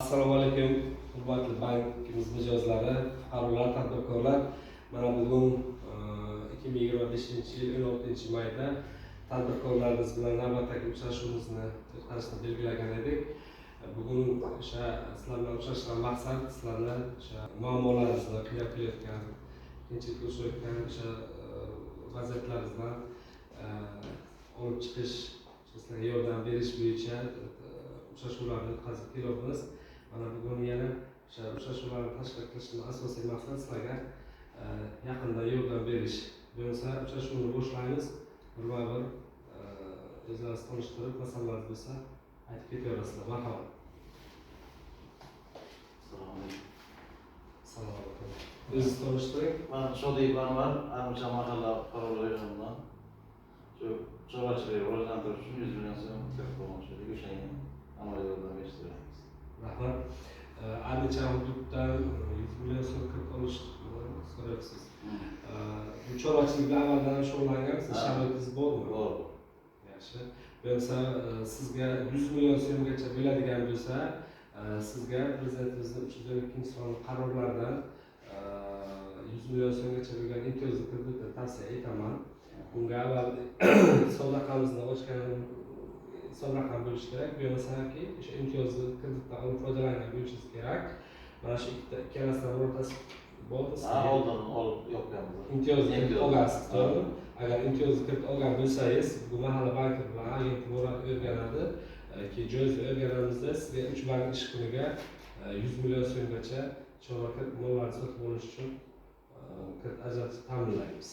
Assalomu alaykum, hurmatli bankimiz mijozlari, fuqarolar, tadbirkorlar. Mana bugun 2025-yil 16-mayda tadbirkorlarimiz bilan navbatdagi uchrashuvimizni o'tkazishni belgilagan edik. Bugun o'sha sizlar bilan uchrashgan maqsad sizlarni o'sha muammolaringizni qiynab kelayotgan, qiyinchilikka uchrayotgan o'sha vaziyatlaringizdan olib chiqish, sizlarga yordam berish bo'yicha uchrashuvlarni o'tkazib kelyapmiz. Mana bugun yana o'sha uchrashuvlarni tashkil qilishning asosiy maqsadi sizlarga yaqinda yordam berish. Bo'lmasa uchrashuvni boshlaymiz. Bir-bir o'zlaringizni tanishtirib, masalalar bo'lsa aytib ketaverasizlar. Marhamat. Assalomu alaykum. O'zingizni tanishtiring. Men Shodiyev Anvar, Armicha mahalla fuqarolar yig'inidan shu chorvachilik rivojlantirish uchun 100 million so'm talab qilmoqchi edik. O'shanga amalga yordam berishtiramiz. Rahmat. Armicha hududdan 100 million so'm kirib olish so'rayapsiz. Bu chorvachilik bilan avvaldan shug'ullangansiz, sharoitingiz bormi? Bor. Yaxshi. Bo'lsa sizga 100 million so'mgacha bo'ladigan bo'lsa, sizga prezidentimizning 312-sonli qarorlaridan 100 million so'mgacha bo'lgan imtiyozli kreditni tavsiya etaman. Bunga avval hisob raqamimizni ochgan hisob raqam bo'lishi kerak. Bo'lmasaki o'sha imtiyozli kreditdan olib foydalangan bo'lishingiz kerak. Mana shu ikkalasidan birortasi bormi? Oldin olib yopganmiz. Imtiyozli kredit olgansiz, to'g'rimi? Agar imtiyozli kredit olgan bo'lsangiz, bu mahalla banki bilan agentlik o'rganadi. Joyni o'rganamizda sizga 3 bank ish kuniga 100 million so'mgacha chorva mollarni sotib olish uchun kredit ajratib ta'minlaymiz.